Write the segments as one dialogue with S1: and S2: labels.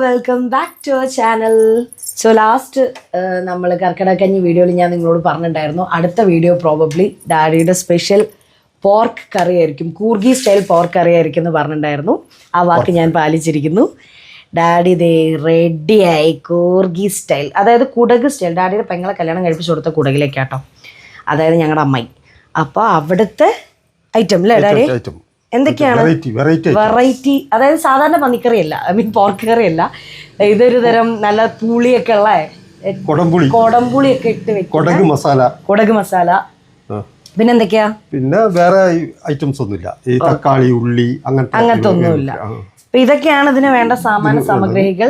S1: Welcome back to our channel. So last നമ്മൾ കർക്കിടകക്കഞ്ഞി വീഡിയോയിൽ ഞാൻ നിങ്ങളോട് പറഞ്ഞിട്ടുണ്ടായിരുന്നു അടുത്ത വീഡിയോ പ്രോബബ്ലി ഡാഡിയുടെ സ്പെഷ്യൽ പോർക്ക് കറി ആയിരിക്കും, കൂർഗി സ്റ്റൈൽ പോർക്ക് കറി ആയിരിക്കും എന്ന് പറഞ്ഞിട്ടുണ്ടായിരുന്നു. ആ വാക്ക് ഞാൻ പാലിച്ചിരിക്കുന്നു. ഡാഡി ദേ റെഡിയായി കൂർഗി സ്റ്റൈൽ, അതായത് കുടക് സ്റ്റൈൽ. ഡാഡിയുടെ പെങ്ങളെ കല്യാണം കഴിപ്പിച്ച് കൊടുത്ത കുടകിലേക്കാട്ടോ, അതായത് ഞങ്ങളുടെ അമ്മായി. അപ്പോൾ അവിടുത്തെ ഐറ്റം അല്ലേ ഡാഡി? എന്തൊക്കെയാണ് വെറൈറ്റി? അതായത് സാധാരണ പന്നിക്കറിയല്ല, ഐ മീൻ പോർക്ക് കറിയല്ല, ഇതൊരു തരം നല്ല പുളിയൊക്കെ ഉള്ള കൊടംപുളിയൊക്കെ ഇട്ട് വെക്കും, കൊടക് മസാല. പിന്നെ എന്തൊക്കെയാ? പിന്നെ വേറെ ഐറ്റംസ് ഒന്നുമില്ല, ഈ തക്കാളി ഉള്ളി അങ്ങനത്തെ ഒന്നുമില്ല. അപ്പൊ ഇതൊക്കെയാണ് ഇതിന് വേണ്ട സാമാന്യ സാമഗ്രികൾ.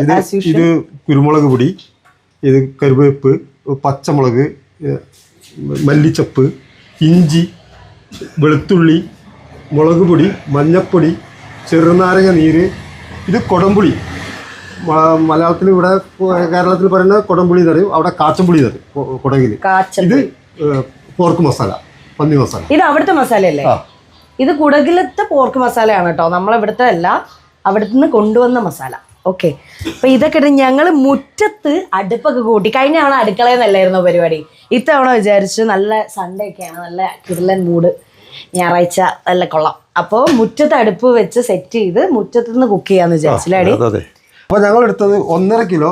S2: ഇത് കുരുമുളക് പൊടി, ഇത് കറിവേപ്പ്, പച്ചമുളക്, മല്ലിച്ചപ്പ്, ഇഞ്ചി, വെളുത്തുള്ളി, മുളക് പൊടി, മഞ്ഞപ്പൊടി, ചെറുനാരങ്ങ നീര്, ഇത് കൊടംപുളി. മലയാളത്തിൽ ഇവിടെ കേരളത്തിൽ പറയുന്ന കൊടംപുളി തരും, അവിടെ കാച്ചമ്പുളി തരും കൊടകിൽ. ഇത് പോർക്ക് മസാല, പന്നി മസാല.
S1: ഇത് അവിടുത്തെ മസാല അല്ലേ? ഇത് കുടകിലത്തെ പോർക്ക് മസാലയാണ് കേട്ടോ, നമ്മളിവിടുത്തെ അല്ല, അവിടുത്തെ നിന്ന് കൊണ്ടുവന്ന മസാല. ഓക്കെ. അപ്പൊ ഇതൊക്കെ ഞങ്ങൾ മുറ്റത്ത് അടുപ്പൊക്കെ കൂട്ടി. കഴിഞ്ഞ തവണ അടുക്കളയെന്നല്ലായിരുന്നു പരിപാടി, ഇത്തവണ വിചാരിച്ചു നല്ല സൺഡേ ഒക്കെയാണ്, നല്ല കിടലൻ മൂഡ്, ഞായറാഴ്ച നല്ല കൊള്ളാം. അപ്പോൾ മുറ്റത്ത് അടുപ്പ് വെച്ച് സെറ്റ് ചെയ്ത് മുറ്റത്ത് നിന്ന് കുക്ക് ചെയ്യാന്ന് വിചാരിച്ചില്ലേ?
S2: അപ്പോൾ ഞങ്ങൾ എടുത്തത് 1.5 കിലോ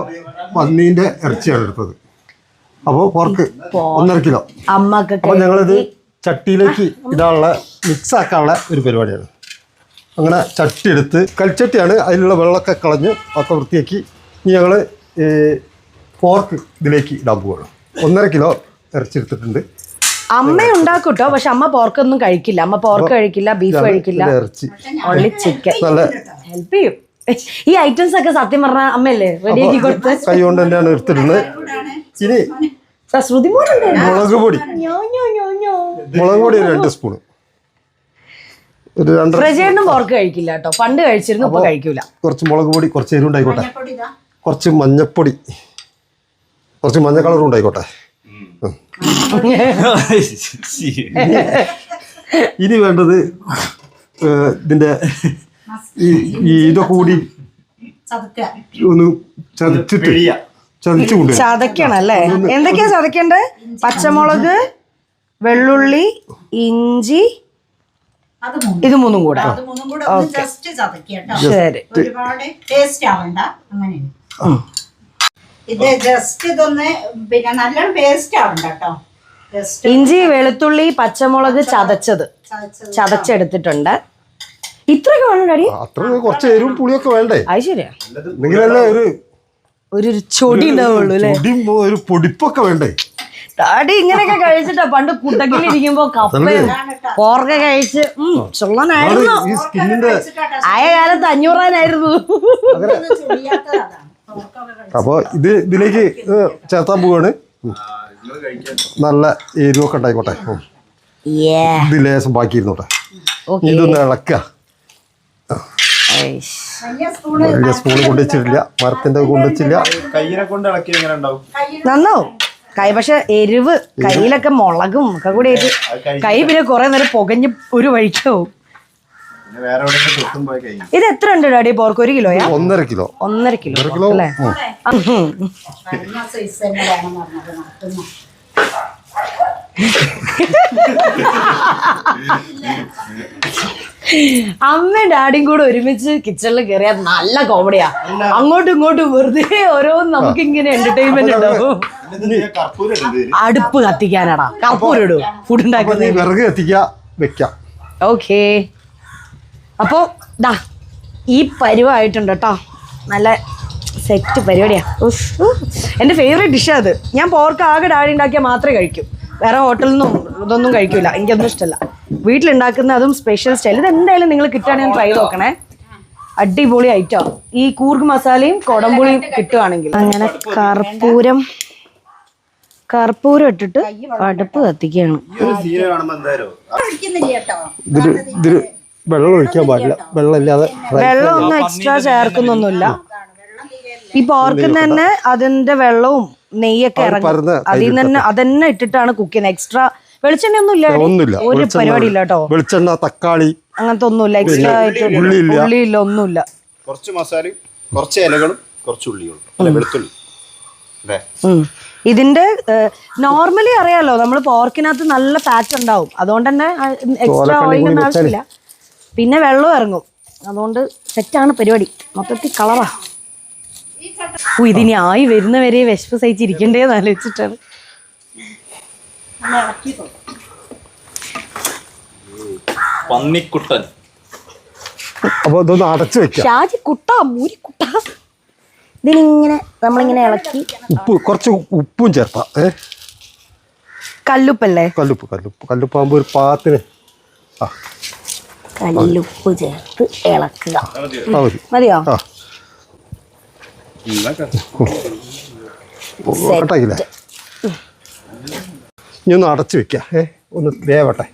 S2: പന്നീന്റെ ഇറച്ചിയാണ് എടുത്തത്. അപ്പോൾ പോർക്ക് 1.5 കിലോ. അപ്പോൾ ഞങ്ങളിത് ചട്ടിയിലേക്ക് ഇടാനുള്ള മിക്സ് ആക്കാനുള്ള ഒരു പരിപാടിയാണ്. അങ്ങനെ ചട്ടി എടുത്ത്, കൽച്ചട്ടിയാണ്, അതിലുള്ള വെള്ളമൊക്കെ കളഞ്ഞ് ഒക്കെ വൃത്തിയാക്കി ഇനി ഞങ്ങൾ പോർക്ക് ഇതിലേക്ക് ഇടാൻ പോവുകയാണ്. 1.5 കിലോ ഇറച്ചി എടുത്തിട്ടുണ്ട്.
S1: അമ്മ ഉണ്ടാക്കും കേട്ടോ, പക്ഷെ അമ്മ പോർക്കൊന്നും കഴിക്കില്ല. അമ്മ പോർക്ക് കഴിക്കില്ല, ബീഫ് കഴിക്കില്ല, ഓൺലി ചിക്കൻ. ഹെൽപ്പ് ചെയ്യും. ഈ ഐറ്റംസ് ഒക്കെ സത്യം പറഞ്ഞ അമ്മയല്ലേ റെഡിയാക്കി കൊടുത്ത്?
S2: കൈ കൊണ്ട് തന്നെയാണ് എടുത്തിട്ടുള്ളത്. ഇനി മുളക് പൊടി, മുളക് പൊടി 2 സ്പൂൺ.
S1: പ്രജേട്ടനും പോർക്ക് കഴിക്കില്ല കേട്ടോ, പണ്ട് കഴിച്ചിരുന്നു, ഇപ്പൊ കഴിക്കൂല.
S2: കുറച്ച് മുളക് പൊടി, കുറച്ച് എരിവ് ഉണ്ടായിക്കോട്ടെ, കുറച്ച് മഞ്ഞപ്പൊടി, കുറച്ച് മഞ്ഞ കളറും ഉണ്ടായിക്കോട്ടെ. ഇനി വേണ്ടത് ഇതിന്റെ ഇതൊക്കെ കൂടി ഒന്ന്
S1: ചതക്കണം അല്ലേ? എന്തൊക്കെയാ ചതക്കേണ്ടത്? പച്ചമുളക്, വെള്ളുള്ളി, ഇഞ്ചി, ഇത് മൂന്നും കൂടെ. ശരി.
S3: ഇത് ജസ്റ്റ് ഇതൊന്ന് പിന്നെ നല്ലോണം പേസ്റ്റ് ആവണ്ട കേട്ടോ.
S1: ഇഞ്ചി, വെളുത്തുള്ളി, പച്ചമുളക് ചതച്ചെടുത്തിട്ടുണ്ട്. ഇത്രയൊക്കെ വേണം ഡാഡി?
S2: അത്ര കുറച്ച് എരിവും പുളിയൊക്കെ വേണ്ടേ?
S1: അത് ശരിയാ,
S2: നിങ്ങളല്ലേ
S1: ഒരു ചൊടി ഉണ്ടാവുള്ളൂ അല്ലേ?
S2: ഒരു പൊടിപ്പൊക്കെ വേണ്ടേ?
S1: ഡാഡി ഇങ്ങനെയൊക്കെ കഴിച്ചിട്ടാ പണ്ട് കുട്ടക്കിലിരിക്കുമ്പോ കപ്പയും പോർക്ക കഴിച്ച് ചൊള്ളനായിരുന്നു. ആയ കാലത്ത് 500
S2: അപ്പൊ ഇതിലേക്ക് ചേർത്താൻ പോവാണ്. നല്ല എരിവൊക്കെ ഉണ്ടായിക്കോട്ടെ. ഇത് ലേശം ബാക്കി ഇരുന്നോട്ടെ. ഇതൊന്ന് ഇളക്കുക. വലിയ സ്പൂണ് കൊണ്ടുവച്ചിട്ടില്ല, മരത്തിന്റെ കൊണ്ടുവച്ചില്ല,
S4: കയ്യിനെ കൊണ്ട് ഇളക്കി എങ്ങനെ ഉണ്ടാവും?
S1: നന്നാവും കൈ. പക്ഷെ എരിവ് കയ്യിലൊക്കെ മുളകും ഒക്കെ കൂടി ആയിട്ട് കൈ പിന്നെ കുറെ നേരം പുകഞ്ഞ് ഒരു വഴിക്കാവും. ഇത് എത്ര ഉണ്ട് ഡാഡി പോർക്ക്? 1 കിലോയാ?
S2: 1.5 കിലോ.
S1: 1.5 കിലോ അല്ലേ? അമ്മയും ഡാഡിയും കൂടെ ഒരുമിച്ച് കിച്ചണിൽ കയറിയാൽ നല്ല കോമഡിയാ. അങ്ങോട്ടും ഇങ്ങോട്ടും വെറുതെ ഓരോന്ന് നമുക്ക് ഇങ്ങനെ എന്റർടൈൻമെന്റ് ഉണ്ടാവും. അടുപ്പ് കത്തിക്കാനാടാ കർപ്പൂരം ഇടും ഫുഡ് ഉണ്ടാക്കുന്നത്.
S2: വിറക് കത്തിക്കാം, വെക്കാം.
S1: ഓക്കേ. അപ്പോൾ ദാ ഈ പരുവായിട്ടുണ്ട് കേട്ടോ, നല്ല സെറ്റ് പരിപാടിയാ. എൻ്റെ ഫേവറേറ്റ് ഡിഷാണ് അത്. ഞാൻ പോർക്ക് ആകെ ഡാഡി ഉണ്ടാക്കിയാൽ മാത്രമേ കഴിക്കൂ, വേറെ ഹോട്ടലിൽ നിന്നും ഇതൊന്നും കഴിക്കൂല, എനിക്കൊന്നും ഇഷ്ടമല്ല. വീട്ടിലുണ്ടാക്കുന്ന അതും സ്പെഷ്യൽ സ്റ്റൈൽ. ഇത് എന്തായാലും നിങ്ങൾ കിട്ടുകയാണെങ്കിൽ ട്രൈ നോക്കണേ, അടിപൊളി ഐറ്റം. ഈ കൂർഗ് മസാലയും കൊടംപുളിയും കിട്ടുവാണെങ്കിൽ. അങ്ങനെ കർപ്പൂരം ഇട്ടിട്ട് അടുപ്പ് കത്തിക്കുകയാണ്.
S2: വെള്ളം ഒഴിക്കാൻ പാടില്ല,
S1: വെള്ളം ഒന്നും എക്സ്ട്രാ ചേർക്കുന്നൊന്നുമില്ല. ഈ പോർക്കിൽ തന്നെ അതിന്റെ വെള്ളവും നെയ്യൊക്കെ ഇറങ്ങി അതിൽ തന്നെ അതന്നെ ഇട്ടിട്ടാണ് കുക്ക് ചെയ്യുന്നത്. എക്സ്ട്രാ വെളിച്ചെണ്ണ ഒന്നുമില്ല, ഒരു പരിപാടി ഇല്ല കേട്ടോ.
S2: വെളിച്ചെണ്ണ, തക്കാളി അങ്ങനത്തെ ഒന്നുമില്ല,
S1: എക്സ്ട്രാ ആയിട്ട് ഉള്ളിയില്ല, ഒന്നുമില്ല.
S4: കുറച്ച് മസാലയും കുറച്ച് ഇലകളും കുറച്ച് ഉള്ളിയുള്ളൂ അല്ല വെളുത്തുള്ളി അല്ലേ?
S1: ഇതിന്റെ നോർമലി അറിയാലോ നമ്മൾ പോർക്കിനകത്ത് നല്ല ഫാറ്റ് ഉണ്ടാവും, അതുകൊണ്ട് തന്നെ എക്സ്ട്രാ ഓയിലൊന്നും ആവശ്യമില്ല. പിന്നെ വെള്ളം ഇറങ്ങും, അതുകൊണ്ട് സെറ്റാണ് പരിപാടി. മൊത്തത്തിൽ കളറാ. ഇതിനി ആയി വരുന്നവരെ വിശപ്പ് സഹിച്ചിരിക്കണ്ടേന്ന് ആലോചിച്ചിട്ടാണ്.
S4: പന്നിക്കുട്ടൻ.
S2: അപ്പൊ ഇതൊന്ന് അടച്ചു വെക്കാം.
S1: ഷാജി കുട്ടാ, മൂരി കുട്ടാ. ഇതിനിങ്ങനെ നമ്മളിങ്ങനെ ഇളക്കി
S2: കുറച്ച് ഉപ്പും ചേർത്താം.
S1: കല്ലുപ്പല്ലേ?
S2: കല്ലുപ്പാകുമ്പോ ഒരു പാത്തിന്
S1: കല്ലുപ്പ് ചേർത്ത് ഇളക്കുക.
S2: മതി.
S1: മതിയോ?
S2: കട്ടാക്കില്ലേ? ഇനി ഒന്ന് അടച്ചു വെക്കാം. ഒന്ന് വേവട്ടെ.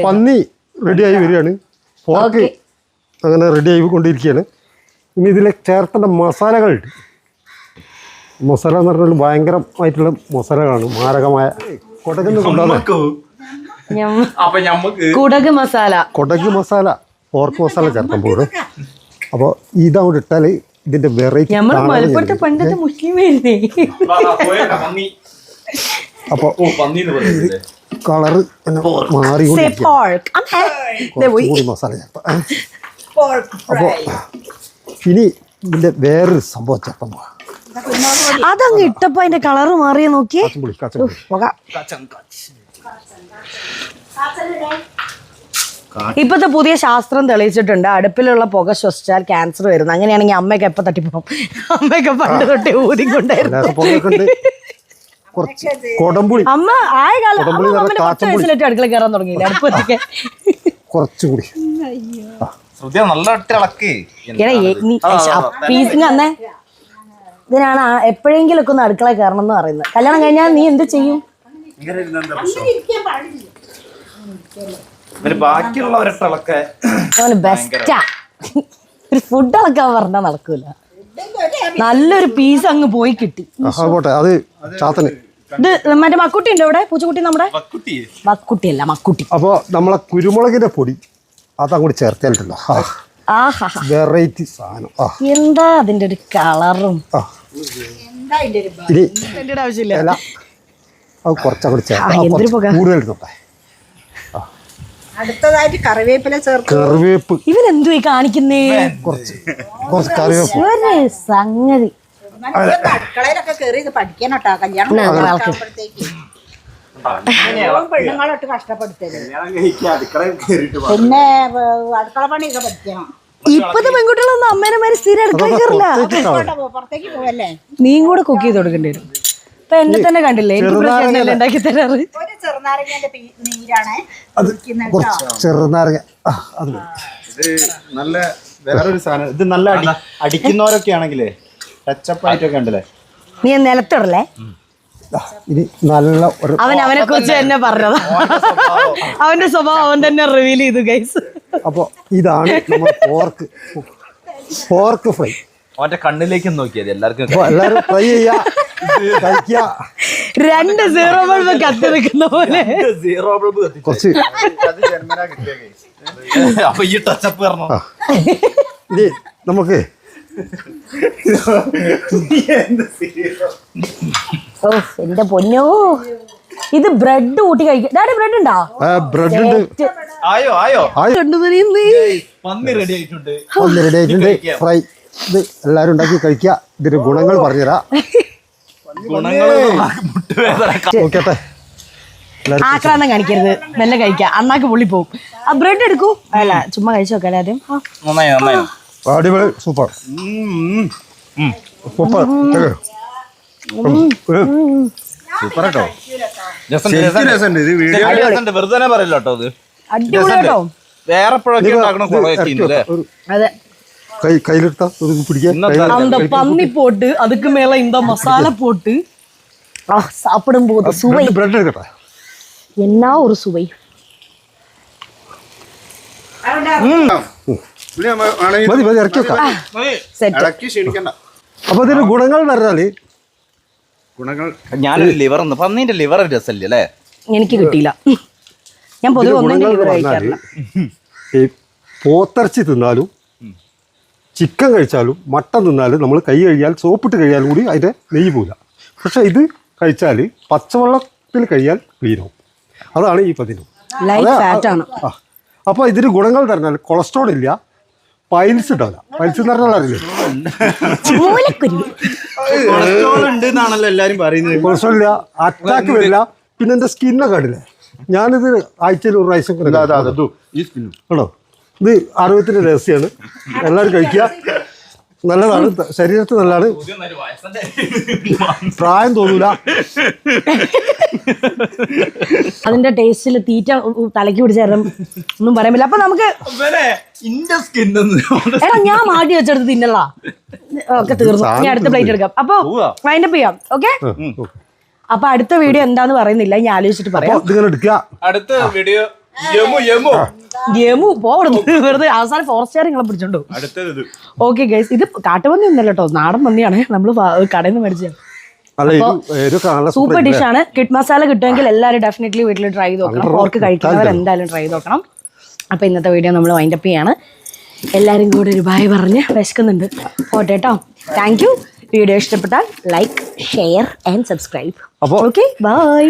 S2: പന്നി റെഡിയായി വരികയാണ്. പോർക്ക് അങ്ങനെ റെഡിയായി കൊണ്ടിരിക്കുകയാണ്. ഇനി ഇതിൽ ചേർത്തേണ്ട മസാലകളുണ്ട്. മസാല എന്ന് പറഞ്ഞാൽ ഭയങ്കരമായിട്ടുള്ള മസാലകളാണ്, മാരകമായ. കൊടക് കൊണ്ടുവന്നേ
S1: കുടക് മസാല,
S2: കൊടക് മസാല, പോർക്ക് മസാല ചേർക്കാൻ പോകും. അപ്പോൾ ഇതവിടെ ഇട്ടാൽ ഇതിന്റെ വെറൈറ്റി.
S1: പണ്ടത്തെ മുസ്ലിം
S2: അപ്പോൾ കളറ് മാറി മസാല ചേർത്താം. അപ്പോൾ ഇനി ഇതിന്റെ വേറൊരു സംഭവം ചേർത്താൻ പോവാം.
S1: അതങ്ങ് ഇട്ടപ്പോ അതിന്റെ കളറ് മാറിയ നോക്കിയേ. ഇപ്പത്തെ പുതിയ ശാസ്ത്രം തെളിയിച്ചിട്ടുണ്ട്, അടുപ്പിലുള്ള പുക ശ്വസിച്ചാൽ ക്യാൻസർ വരുന്നു. അങ്ങനെയാണെങ്കിൽ അമ്മയൊക്കെ എപ്പോ തട്ടിപ്പോകും. അമ്മയൊക്കെ പണ്ട് തൊട്ടേ ഊതിക്കൊണ്ടായിരുന്നു. അമ്മ ആയ കാലം 10 വയസ്സിലേറ്റ് അടുക്കള കയറാൻ തുടങ്ങിയില്ല, അടുപ്പൊക്കെ
S2: കുറച്ചുകൂടി
S1: അന്നേ. ഇതിനാണ് എപ്പോഴെങ്കിലും ഒക്കെ ഒന്ന് അടുക്കള കയറണം എന്ന് പറയുന്നത്. കല്യാണം കഴിഞ്ഞാൽ നീ എന്ത് ചെയ്യും? ബെസ്റ്റാ. ഒരു ഫുഡ് ഇളക്കാൻ പറഞ്ഞാൽ നടക്കൂല. നല്ലൊരു പീസ് അങ്ങ് പോയി കിട്ടി. ഇത് മറ്റേ മക്കുട്ടി ഉണ്ട് ഇവിടെ, പൂച്ചക്കുട്ടി. നമ്മുടെ മക്കുട്ടിയല്ല, മക്കുട്ടി.
S2: അപ്പൊ നമ്മളെ കുരുമുളകിന്റെ പൊടി അതങ്ങോട്ട് ചേർത്തിട്ടുണ്ടല്ലോ, വെറൈറ്റി സാധനം.
S1: എന്താ അതിന്റെ ഒരു കളറും.
S2: ആവശ്യമില്ല, അത് കുറച്ചങ്ങോട്ട് ചേർത്ത് കൂടുതൽ ഇടട്ടെ.
S3: അടുത്തതായിട്ട് കറിവേപ്പില ചേർത്ത്.
S2: കറിവേപ്പ്
S1: ഇവരെന്തു കാണിക്കുന്നേ?
S2: കുറച്ച് കറിവേപ്പ്
S1: സംഗതി.
S3: അടുക്കളയിലൊക്കെ കയറി ഇത് പഠിക്കാനോട്ടാ കല്യാണം പെണ്ണുങ്ങളോട്ട് കഷ്ടപ്പെടുത്തരുത്. പിന്നെ അടുക്കള പണിയൊക്കെ പഠിക്കണം.
S1: ഇപ്പത്തെ പെൺകുട്ടികളൊന്നും അമ്മേനെമാര് സ്ഥിരം അടുക്കള കയറില്ല.
S3: പുറത്തേക്ക് പോവല്ലേ?
S1: നീയും കൂടെ കുക്ക് ചെയ്ത് കൊടുക്കേണ്ടി വരും. ഇപ്പൊ എന്നെ തന്നെ കണ്ടില്ലേ, ഉണ്ടാക്കി തരാറ്.
S3: ഒരു ചെറുനാരങ്ങന്റെ നീരാണ്.
S2: ചെറുനാരങ്ങ
S4: നല്ല വേറൊരു സാധനം. ഇത് നല്ല അടിക്കുന്നവരൊക്കെ ആണെങ്കിലേ ടച്ചപ്പ് ആയിട്ടൊക്കെ ഉണ്ടല്ലേ.
S1: നീ നിലത്തിടല്ലേ?
S2: ഇനി നല്ല
S1: അവനെ കുറിച്ച് തന്നെ പറഞ്ഞതാ. അവന്റെ സ്വഭാവം അവൻ തന്നെ റിവീൽ ചെയ്തു ഗൈസ്.
S2: അപ്പൊ ഇതാണ് നമ്മുടെ പോർക്ക് ഫ്രൈ.
S4: അവന്റെ കണ്ണിലേക്ക് നോക്കിയത് എല്ലാവർക്കും
S2: ഫ്രൈ ചെയ്യാ, കഴിക്കുക.
S1: 2 സീറോ ബൾബ് കത്തി നിൽക്കുന്ന പോലെ.
S2: കുറച്ച്
S4: അപ്പൊ ഈ ടച്ചപ്പ് പറഞ്ഞു.
S2: ഇനി നമുക്ക്
S1: എന്റെ പൊന്നോ, ഇത് ബ്രെഡ് കൂട്ടി കഴിക്കാം. ഡാഡി ബ്രെഡ് ഉണ്ടോ?
S2: ബ്രെഡ് ഉണ്ട്.
S4: പന്നി റെഡി ആയിട്ടുണ്ട്.
S2: ഫ്രൈ. ഇത് എല്ലാരും ഉണ്ടാക്കി കഴിക്കുക. ഇതിന്റെ ഗുണങ്ങൾ പറഞ്ഞുതരാം. നോക്കട്ടെ,
S1: ആക്രാന്തം കാണിക്കരുത്, മെല്ലെ കഴിക്കാം. അണ്ണാക്ക് പൊള്ളി പോവും. ആ ബ്രെഡ് എടുക്കൂ. അല്ല, ചുമ്മാ കഴിച്ചു നോക്കാം ആദ്യം.
S2: അടിപൊളി, സൂപ്പർ സൂപ്പർ
S4: സൂപ്പർ കേട്ടോ. വെറുതെ പറയല്ലോ കേട്ടോ. ഇത്
S1: അടിപൊളി കേട്ടോ.
S4: വേറെ
S2: കയ്യിലെടുത്താ പിടിക്കാൻ
S1: அந்த பன்னி போட்டு அதுக்கு மேல இந்த மசாலா போட்டு சாப்பிடும் போது சுவை.
S2: ബ്രെഡ് എടുക്കട്ടെ.
S1: என்ன ஒரு சுவை.
S2: മതി മതി, ഇറക്കി വെക്കാം. അപ്പൊ ഇതിന് ഗുണങ്ങൾ പറഞ്ഞാല്
S4: ഞാനൊരു ലിവർ പന്നീന്റെ ലിവർ രസമല്ലേ അല്ലേ?
S1: എനിക്ക് കിട്ടിയില്ല. ഞാൻ പൊതുവെ ഒന്നും ലിവർ കഴിക്കാറില്ല.
S2: പോത്തിറച്ചി തിന്നാലും ചിക്കൻ കഴിച്ചാലും മട്ടൻ തിന്നാലും നമ്മൾ കൈ കഴിയാൽ സോപ്പിട്ട് കഴിയാലും കൂടി അതിൻ്റെ നെയ്യ് പോകില്ല. പക്ഷെ ഇത് കഴിച്ചാൽ പച്ചവെള്ളത്തിൽ കഴിയാൽ ക്ലീനാവും. അതാണ് ഈ പതിനും. അപ്പോൾ ഇതിന് ഗുണങ്ങൾ പറഞ്ഞാൽ കൊളസ്ട്രോൾ ഇല്ല, പൈൽസ് ഉണ്ടാവില്ല. പൈൽസ് എന്ന് പറഞ്ഞാൽ അറിയില്ലേ, കൊളസ്ട്രോൾ ഇല്ല, അറ്റാക്ക് വരില്ല. പിന്നെ എൻ്റെ സ്കിന്നൊക്കെ കണ്ടില്ലേ, ഞാനിത് ആഴ്ചയിൽ ഒരു പ്രാവശ്യം ആണോ. ഇത് ആരോഗ്യത്തിൻ്റെ രഹസ്യമാണ്, എല്ലാവരും കഴിക്കുക. നല്ലതാണ്, ശരീരത്തിന് നല്ലതാണ്, പ്രായം തോന്നൂല.
S1: അതിന്റെ ടേസ്റ്റിൽ തീറ്റ തലയ്ക്ക് പിടിച്ചേരം ഒന്നും പറയാൻ പറ്റില്ല. അപ്പൊ നമുക്ക് എടാ ഞാൻ മാറ്റി വെച്ചെടുത്ത് തിന്നല്ല. ഓക്കെ തീർന്നു, ഇനി അടുത്ത പ്ലേറ്റ് എടുക്കാം. അപ്പൊ വൈൻഡപ്പ് ചെയ്യാം. ഓക്കെ, അപ്പൊ അടുത്ത വീഡിയോ എന്താന്ന് പറയുന്നില്ല, ഞാൻ ആലോചിച്ചിട്ട് പറയാം.
S5: അടുത്ത വീഡിയോ
S1: യമു പോടുന്നു വെറുതെ അവസാനം ഫോറസ്റ്റുകാർ നിങ്ങളെ പിടിച്ചോണ്ടോ. ഓക്കെ ഗൈസ്, ഇത് കാട്ടുപന്നി ഒന്നല്ല കേട്ടോ, നാടൻ പന്നിയാണ്, നമ്മൾ കടയിൽ നിന്ന് മേടിച്ചത്. സൂപ്പർ ഡിഷാണ്. കിഡ് മസാല കിട്ടുമെങ്കിൽ എല്ലാവരും ഡെഫിനറ്റ്ലി വീട്ടിൽ ട്രൈ ചെയ്ത് നോക്കണം. പോർക്ക് കഴിക്കുന്നവർ എന്തായാലും ട്രൈ ചെയ്ത് നോക്കണം. അപ്പോൾ ഇന്നത്തെ വീഡിയോ നമ്മൾ വൈൻഡപ്പ് ചെയ്യാണ്. എല്ലാവരും കൂടെ ഒരു ബായ് പറഞ്ഞ് വിശക്കുന്നുണ്ട് പോട്ടെ കേട്ടോ. Thank you. വീഡിയോ ഇഷ്ടപ്പെട്ടാൽ like, share and subscribe. Okay bye.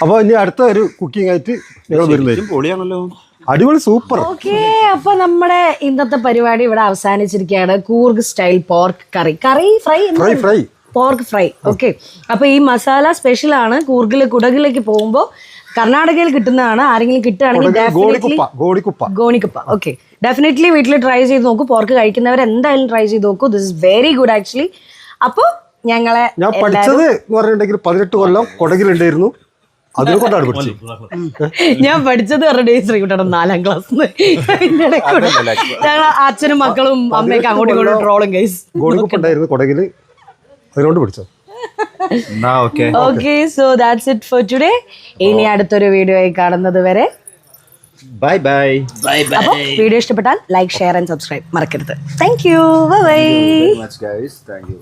S2: അപ്പോൾ ഇനി അടുത്ത ഒരു കുക്കിംഗ് ആയിട്ട് ഞങ്ങൾ വരുന്നതായിരിക്കും. അടിപൊളി സൂപ്പർ.
S1: ഓക്കെ, അപ്പൊ നമ്മുടെ ഇന്നത്തെ പരിപാടി ഇവിടെ അവസാനിച്ചിരിക്കുകയാണ്. Coorg style pork fry pork fry. Okay, അപ്പൊ ഈ മസാല സ്പെഷ്യൽ ആണ്. കൂർഗില് കുടകിലേക്ക് പോകുമ്പോൾ കർണാടകയിൽ കിട്ടുന്നതാണ്. ആരെങ്കിലും കിട്ടുകയാണെങ്കിൽ ഗോണിക്കുപ്പ. ഓക്കെ, ഡെഫിനറ്റ്ലി വീട്ടിൽ ട്രൈ ചെയ്ത് നോക്കൂ. പോർക്ക് കഴിക്കുന്നവർ എന്തായാലും ട്രൈ ചെയ്ത് നോക്കൂ. This is very good actually. അപ്പോൾ ഞാൻ
S2: പഠിച്ചത് എന്ന് പറഞ്ഞിട്ടുണ്ടെങ്കിൽ 18 കൊല്ലം കൊടകിലുണ്ടായിരുന്നു. അതിനെ കൊണ്ടാണ് പഠിച്ചത്.
S1: ഞാൻ പഠിച്ചത് പറഞ്ഞ ശ്രീകുട്ടൻ 4ാം ക്ലാസ്. ഞങ്ങൾ അച്ഛനും മക്കളും അമ്മയൊക്കെ അങ്ങോട്ടും ഇങ്ങോട്ടും ട്രോളും ഗൈസ്.
S2: ഗോണിക്കുപ്പുണ്ടായിരുന്നു കൊടകില്, അതിനോട് പഠിച്ചത്.
S1: Okay, so that's it for today. ഇനി അടുത്തൊരു വീഡിയോ ആയി കാണുന്നത് വരെ
S4: ബൈ ബൈ.
S1: അപ്പോൾ വീഡിയോ ഇഷ്ടപ്പെട്ടാൽ ലൈക്ക്, ഷെയർ ആൻഡ് സബ്സ്ക്രൈബ് മറക്കരുത്. Thank you. Bye bye.
S4: Thank you very much guys. Thank you.